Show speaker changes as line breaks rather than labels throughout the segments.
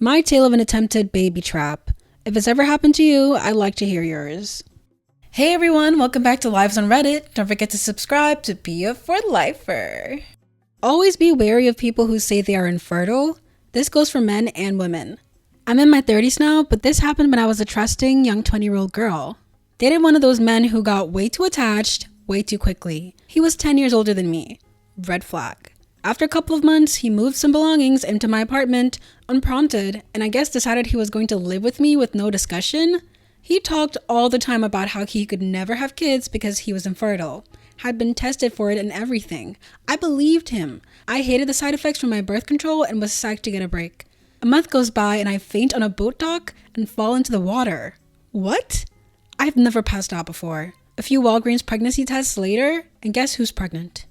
My tale of an attempted baby trap. If it's ever happened to you, I'd like to hear yours.
Hey everyone, welcome back to Lives on Reddit. Don't forget to subscribe to be a for lifer.
Always be wary of people who say they are infertile. This goes for men and women. I'm in my 30s now, but this happened when I was a trusting young 20-year-old girl. Dated one of those men who got way too attached, way too quickly. He was 10 years older than me. Red flag. After a couple of months, he moved some belongings into my apartment, unprompted, and I guess decided he was going to live with me with no discussion. He talked all the time about how he could never have kids because he was infertile, had been tested for it and everything. I believed him. I hated the side effects from my birth control and was psyched to get a break. A month goes by and I faint on a boat dock and fall into the water. What? I've never passed out before. A few Walgreens pregnancy tests later, and guess who's pregnant?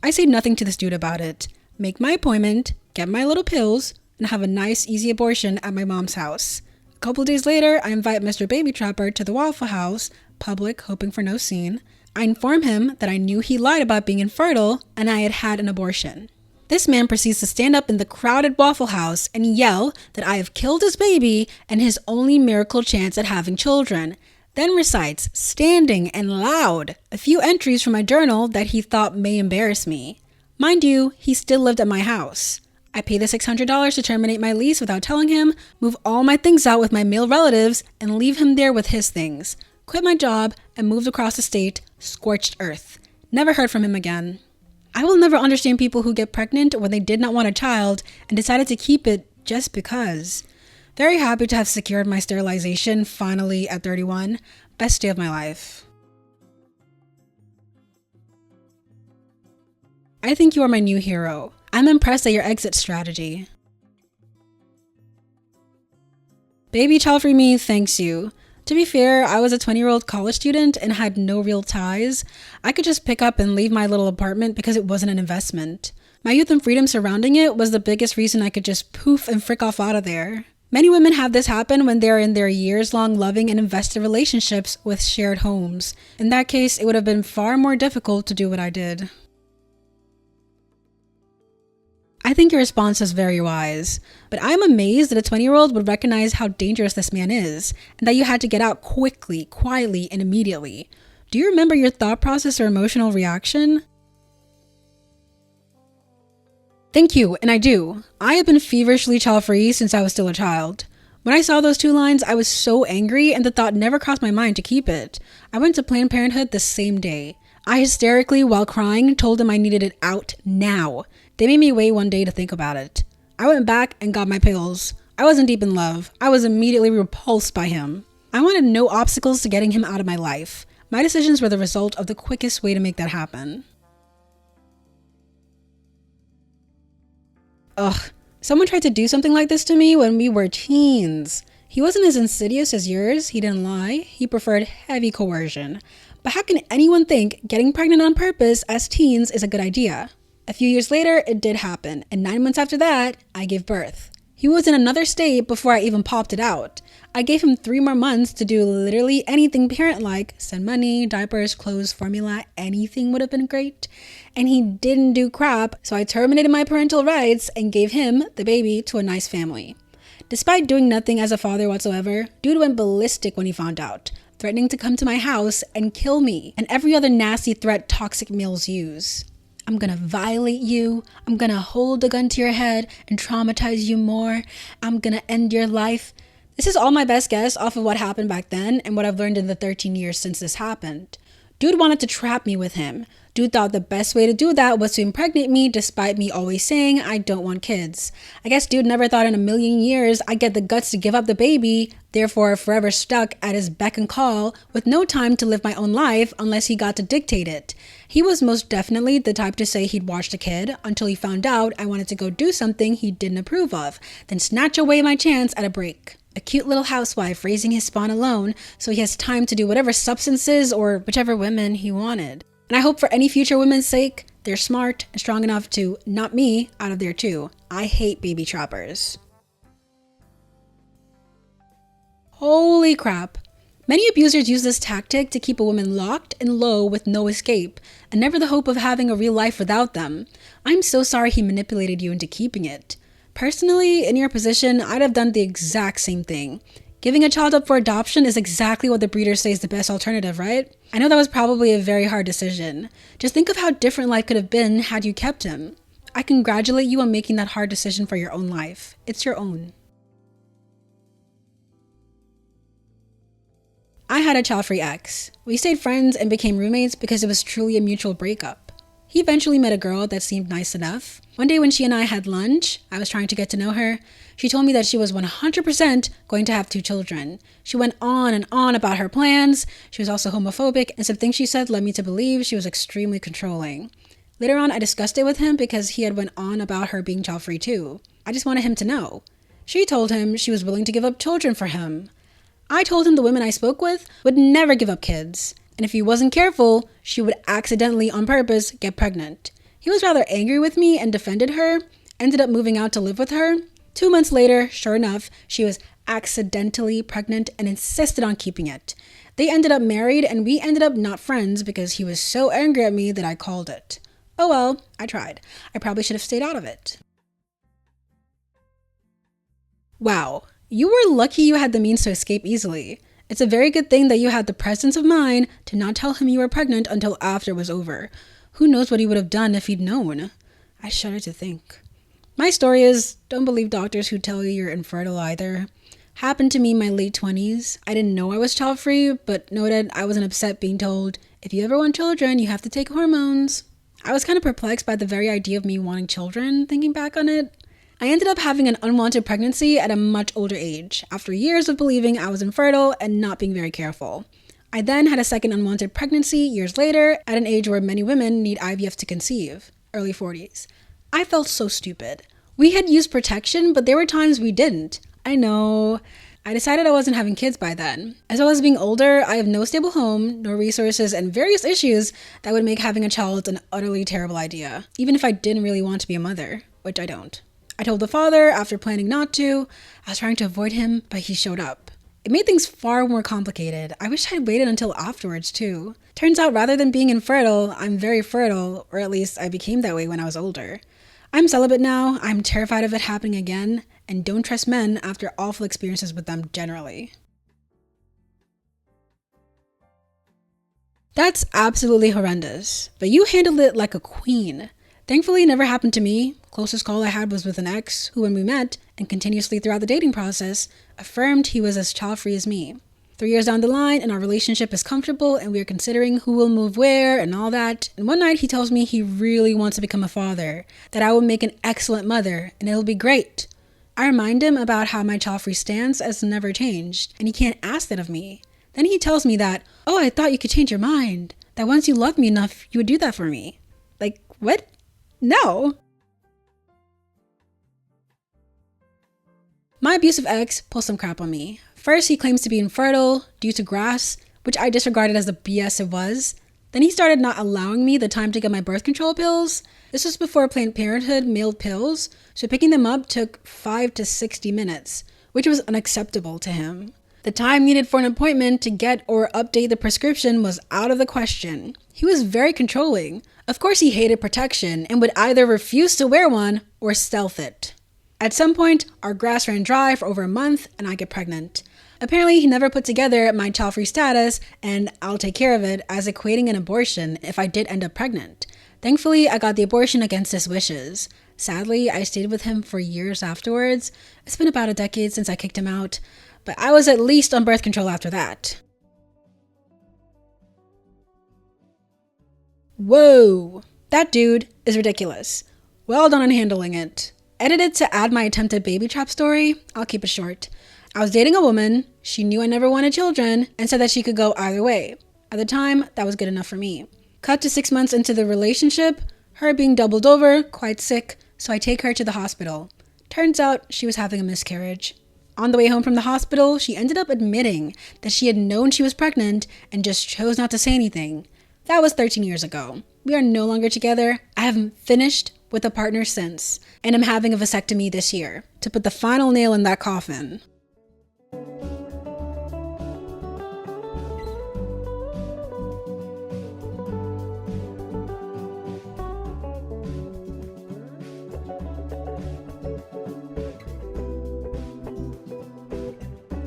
I say nothing to this dude about it, make my appointment, get my little pills, and have a nice, easy abortion at my mom's house. A couple days later, I invite Mr. Baby Trapper to the Waffle House, public, hoping for no scene. I inform him that I knew he lied about being infertile and I had had an abortion. This man proceeds to stand up in the crowded Waffle House and yell that I have killed his baby and his only miracle chance at having children. Then recites, standing and loud, a few entries from my journal that he thought may embarrass me. Mind you, he still lived at my house. I pay the $600 to terminate my lease without telling him, move all my things out with my male relatives, and leave him there with his things. Quit my job and moved across the state, scorched earth. Never heard from him again. I will never understand people who get pregnant when they did not want a child and decided to keep it just because. Very happy to have secured my sterilization finally at 31. Best day of my life. I think you are my new hero. I'm impressed at your exit strategy. Baby Childfree me thanks you. To be fair, I was a 20-year-old college student and had no real ties. I could just pick up and leave my little apartment because it wasn't an investment. My youth and freedom surrounding it was the biggest reason I could just poof and frick off out of there. Many women have this happen when they're in their years-long loving and invested relationships with shared homes. In that case, it would have been far more difficult to do what I did. I think your response is very wise, but I'm amazed that a 20-year-old would recognize how dangerous this man is, and that you had to get out quickly, quietly, and immediately. Do you remember your thought process or emotional reaction? Thank you, and I do. I have been feverishly child-free since I was still a child. When I saw those 2 lines, I was so angry and the thought never crossed my mind to keep it. I went to Planned Parenthood the same day. I hysterically, while crying, told them I needed it out now. They made me wait one day to think about it. I went back and got my pills. I wasn't deep in love. I was immediately repulsed by him. I wanted no obstacles to getting him out of my life. My decisions were the result of the quickest way to make that happen. Ugh, someone tried to do something like this to me when we were teens. He wasn't as insidious as yours, he didn't lie, he preferred heavy coercion. But how can anyone think getting pregnant on purpose as teens is a good idea? A few years later, it did happen, and 9 months after that, I gave birth. He was in another state before I even popped it out. I gave him 3 more months to do literally anything parent-like, send money, diapers, clothes, formula, anything would have been great. And he didn't do crap, so I terminated my parental rights and gave him, the baby, to a nice family. Despite doing nothing as a father whatsoever, dude went ballistic when he found out, threatening to come to my house and kill me, and every other nasty threat toxic males use. I'm gonna violate you, I'm gonna hold a gun to your head and traumatize you more, I'm gonna end your life. This is all my best guess off of what happened back then and what I've learned in the 13 years since this happened. Dude wanted to trap me with him. Dude thought the best way to do that was to impregnate me despite me always saying I don't want kids. I guess dude never thought in a million years I'd get the guts to give up the baby, therefore forever stuck at his beck and call with no time to live my own life unless he got to dictate it. He was most definitely the type to say he'd watched a kid until he found out I wanted to go do something he didn't approve of, then snatch away my chance at a break. A cute little housewife raising his spawn alone so he has time to do whatever substances or whichever women he wanted. And I hope for any future women's sake, they're smart and strong enough to knock me out of there too. I hate baby trappers. Holy crap. Many abusers use this tactic to keep a woman locked and low with no escape, and never the hope of having a real life without them. I'm so sorry he manipulated you into keeping it. Personally, in your position, I'd have done the exact same thing. Giving a child up for adoption is exactly what the breeders say is the best alternative, right? I know that was probably a very hard decision. Just think of how different life could have been had you kept him. I congratulate you on making that hard decision for your own life. It's your own. I had a child-free ex. We stayed friends and became roommates because it was truly a mutual breakup. He eventually met a girl that seemed nice enough. One day when she and I had lunch, I was trying to get to know her. She told me that she was 100% going to have 2 children. She went on and on about her plans. She was also homophobic, and some things she said led me to believe she was extremely controlling. Later on, I discussed it with him because he had went on about her being child-free too. I just wanted him to know. She told him she was willing to give up children for him. I told him the women I spoke with would never give up kids, and if he wasn't careful, she would accidentally, on purpose, get pregnant. He was rather angry with me and defended her, ended up moving out to live with her. 2 months later, sure enough, she was accidentally pregnant and insisted on keeping it. They ended up married, and we ended up not friends because he was so angry at me that I called it. Oh well, I tried. I probably should have stayed out of it. Wow, you were lucky you had the means to escape easily. It's a very good thing that you had the presence of mind to not tell him you were pregnant until after it was over. Who knows what he would have done if he'd known? I shudder to think. My story is, don't believe doctors who tell you you're infertile either. Happened to me in my late 20s. I didn't know I was child-free, but noted I wasn't upset being told, if you ever want children, you have to take hormones. I was kind of perplexed by the very idea of me wanting children, thinking back on it. I ended up having an unwanted pregnancy at a much older age, after years of believing I was infertile and not being very careful. I then had a second unwanted pregnancy years later, at an age where many women need IVF to conceive, early 40s. I felt so stupid. We had used protection, but there were times we didn't. I know. I decided I wasn't having kids by then. As well as being older, I have no stable home, no resources, and various issues that would make having a child an utterly terrible idea, even if I didn't really want to be a mother, which I don't. I told the father after planning not to. I was trying to avoid him, but he showed up. It made things far more complicated. I wish I'd waited until afterwards too. Turns out rather than being infertile, I'm very fertile, or at least I became that way when I was older. I'm celibate now, I'm terrified of it happening again, and don't trust men after awful experiences with them generally. That's absolutely horrendous, but you handled it like a queen. Thankfully, it never happened to me. Closest call I had was with an ex who, when we met, and continuously throughout the dating process, affirmed he was as child-free as me. 3 years down the line, and our relationship is comfortable, and we are considering who will move where and all that. And one night, he tells me he really wants to become a father, that I will make an excellent mother, and it'll be great. I remind him about how my child-free stance has never changed, and he can't ask that of me. Then he tells me that, oh, I thought you could change your mind, that once you loved me enough, you would do that for me. Like, what? No. My abusive ex pulls some crap on me. First, he claims to be infertile due to grass, which I disregarded as the BS it was. Then he started not allowing me the time to get my birth control pills. This was before Planned Parenthood mailed pills, so picking them up took 5 to 60 minutes, which was unacceptable to him. The time needed for an appointment to get or update the prescription was out of the question. He was very controlling. Of course, he hated protection and would either refuse to wear one or stealth it. At some point, our grass ran dry for over a month and I get pregnant. Apparently, he never put together my child-free status and I'll take care of it as equating an abortion if I did end up pregnant. Thankfully, I got the abortion against his wishes. Sadly, I stayed with him for years afterwards. It's been about a decade since I kicked him out, but I was at least on birth control after that. Whoa, that dude is ridiculous. Well done on handling it. Edited to add my attempted baby trap story, I'll keep it short. I was dating a woman, she knew I never wanted children, and said that she could go either way. At the time, that was good enough for me. Cut to 6 months into the relationship, her being doubled over, quite sick, so I take her to the hospital. Turns out she was having a miscarriage. On the way home from the hospital, she ended up admitting that she had known she was pregnant and just chose not to say anything. That was 13 years ago. We are no longer together. I haven't finished with a partner since, and I'm having a vasectomy this year to put the final nail in that coffin.